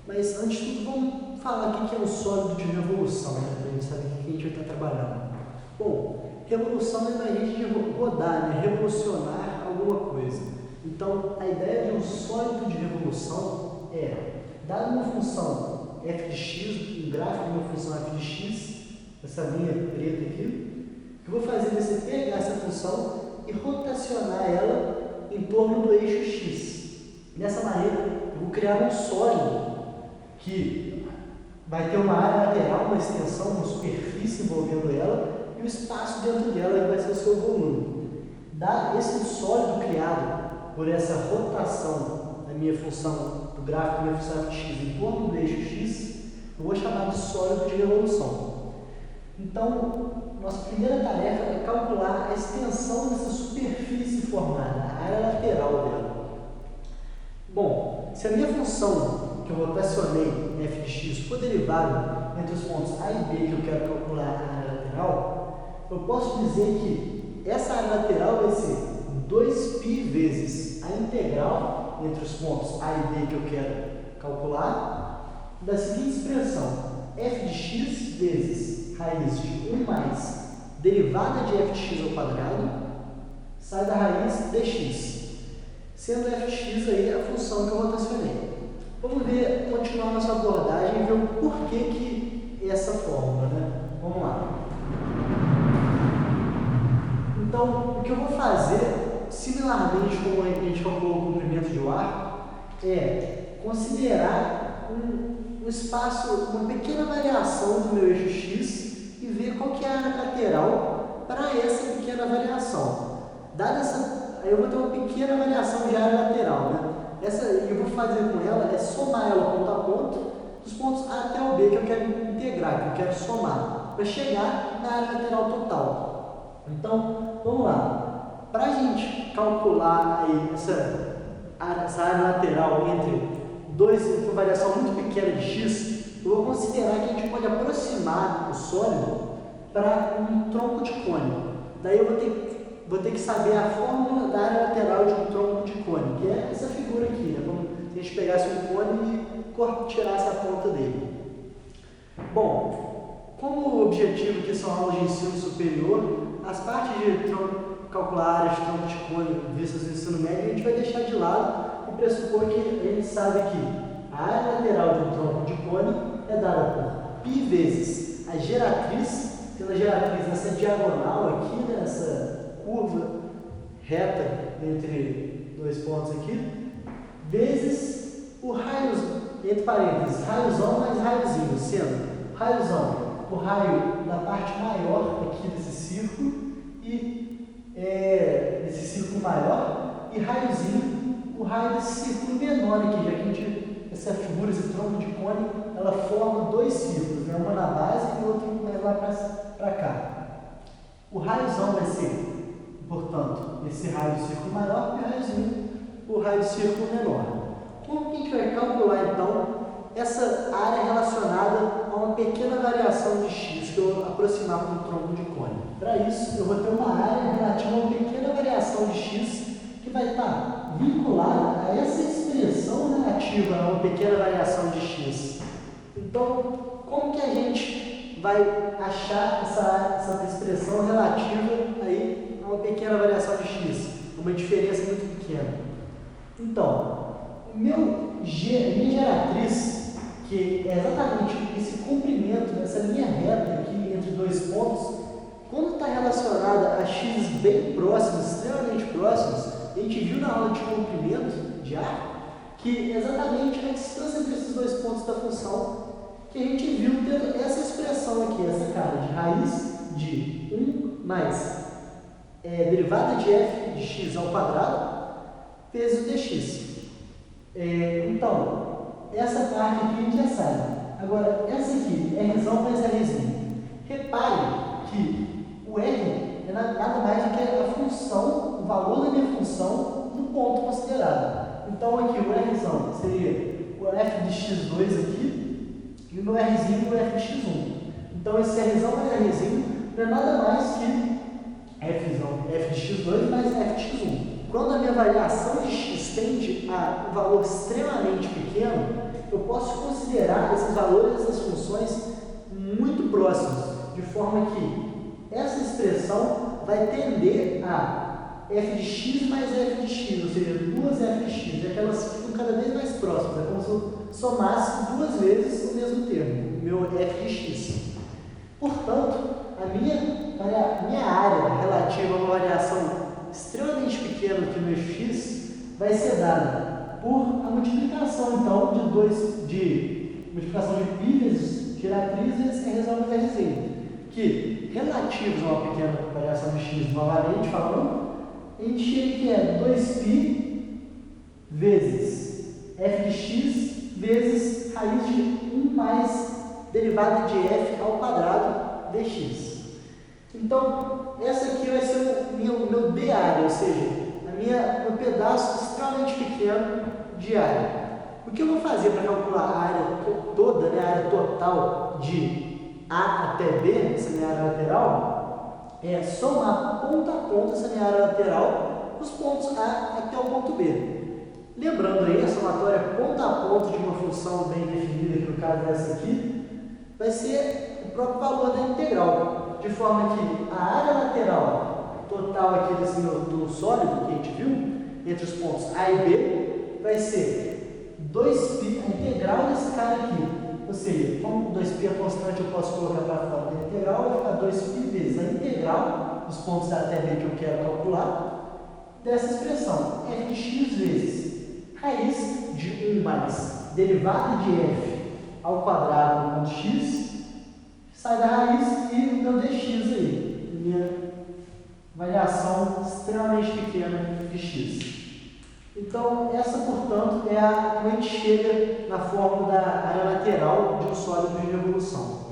Mas antes de tudo, vamos falar o que é um sólido de revolução, né? Para a gente saber o que a gente vai estar trabalhando. Bom, revolução é a gente de rodar, né? Revolucionar alguma coisa. Então, a ideia de um sólido de revolução é, dada uma função f de x, um gráfico de uma função f de x, essa linha preta aqui, o que eu vou fazer vai ser pegar essa função e rotacionar ela em torno do eixo x. Dessa maneira, eu vou criar um sólido que vai ter uma área lateral, uma extensão, uma superfície envolvendo ela e o espaço dentro dela vai ser o seu volume. Esse sólido criado por essa rotação da minha função, do gráfico da minha função f de x em torno do eixo x, eu vou chamar de sólido de revolução. Então, nossa primeira tarefa é calcular a extensão dessa superfície formada, a área lateral dela. Bom, se a minha função que eu rotacionei f de x for derivada entre os pontos A e B que eu quero calcular a área lateral, eu posso dizer que essa área lateral vai ser 2π vezes a integral entre os pontos A e B que eu quero calcular, da seguinte expressão: f de x vezes raiz de 1 mais derivada de f de x ao quadrado, sai da raiz dx, sendo f de x aí a função que eu rotacionei. Vamos ver, continuar nossa abordagem e ver o porquê que essa fórmula, né? Vamos lá. Então, o que eu vou fazer, similarmente como a gente calculou o comprimento de um arco, é considerar um espaço, uma pequena variação do meu eixo x e ver qual que é a área lateral para essa pequena variação. Dada essa, aí eu vou ter uma pequena variação de área lateral, né? Essa eu vou fazer com ela é somar ela ponto a ponto dos pontos A até o B que eu quero integrar, que eu quero somar, para chegar na área lateral total. Então, vamos lá. Para a gente calcular aí essa área lateral entre uma variação muito pequena de x, eu vou considerar que a gente pode aproximar o sólido para um tronco de cone. Daí eu vou ter que saber a fórmula da área lateral de um tronco de cone, que é essa figura aqui, né? Como se a gente pegasse um cone e tirasse a ponta dele. Bom, como o objetivo aqui são aulas de ensino superior, as partes de calcular áreas de tronco de cone vistas no ensino médio, a gente vai deixar de lado e pressupor que a gente sabe que a área lateral de um tronco de cone é dada por π vezes a geratriz, pela geratriz nessa diagonal aqui, nessa curva reta entre dois pontos aqui, vezes o raio, entre parênteses, raiozão mais raiozinho, sendo raiozão o raio da parte maior aqui desse círculo desse círculo maior, e raiozinho o raio desse círculo menor aqui, já que a gente, essa figura, esse tronco de cone, ela forma dois círculos, né? Uma na base e o outro mais lá para cá. O raiozão vai ser, portanto, esse raio do círculo maior e o raiozinho, o raio do círculo menor. Como que a gente vai calcular, então, essa área relacionada a uma pequena variação de x que eu aproximar para um tronco de cone? Para isso, eu vou ter uma área relativa a uma pequena variação de x que vai estar vinculada a essa expressão relativa a uma pequena variação de x. Então, como que a gente vai achar essa expressão relativa aí a uma pequena variação de x? Uma diferença muito pequena. Então, minha geratriz, que é exatamente esse comprimento dessa linha reta aqui entre dois pontos, quando está relacionada a x bem próximos, extremamente próximos, a gente viu na aula de comprimento de arco que exatamente a distância entre esses dois pontos da função que a gente viu tendo essa expressão aqui, essa cara de raiz de 1 mais derivada de f de x ao quadrado vezes o dx. Então, essa parte aqui a gente já sabe. Agora, essa aqui, Rzão mais Rzinho. Repare que o R é nada mais do que a função, o valor da minha função no ponto considerado. Então, aqui o Rzão seria o f de x2 aqui e o meu Rzinho o f de x1. Então, esse Rzão mais Rzinho não é nada mais que f de x2 mais f de x1. Quando a minha variação de x tende a um valor extremamente pequeno, eu posso considerar esses valores, essas funções muito próximos, de forma que essa expressão vai tender a f de x mais f de x, ou seja, duas f de x, aquelas que ficam cada vez mais próximas, é como se eu somasse duas vezes o mesmo termo, o meu f de x. Portanto, a minha área relativa a uma variação extremamente pequena aqui no x vai ser dada por a multiplicação, então, de multiplicação de π vezes geratriz vezes r resolve rz, que, relativos a uma pequena variação de x, novamente falando, a gente chega que é 2π vezes f de x vezes raiz de 1 mais derivada de f ao quadrado dx. Então, essa aqui vai ser o meu d área, ou seja, meu pedaço extremamente pequeno de área. O que eu vou fazer para calcular a área toda, né, a área total de A até B, essa minha área lateral, é somar ponto a ponto essa minha área lateral, os pontos A até o ponto B. Lembrando aí, a somatória ponto a ponto de uma função bem definida, que no caso é essa aqui, vai ser o próprio valor da integral, de forma que a área lateral total aqui do sólido que a gente viu, entre os pontos A e B, vai ser 2π, a integral desse cara aqui. Ou seja, como 2π é constante, eu posso colocar para fora da integral, vai ficar 2π vezes a integral dos pontos A até B que eu quero calcular, dessa expressão, f de x vezes raiz de 1 mais derivada de f ao quadrado do ponto x, sai da raiz e o meu dx aí, minha variação extremamente pequena de x. Então, essa, portanto, é como a gente chega na fórmula da área lateral de um sólido de revolução.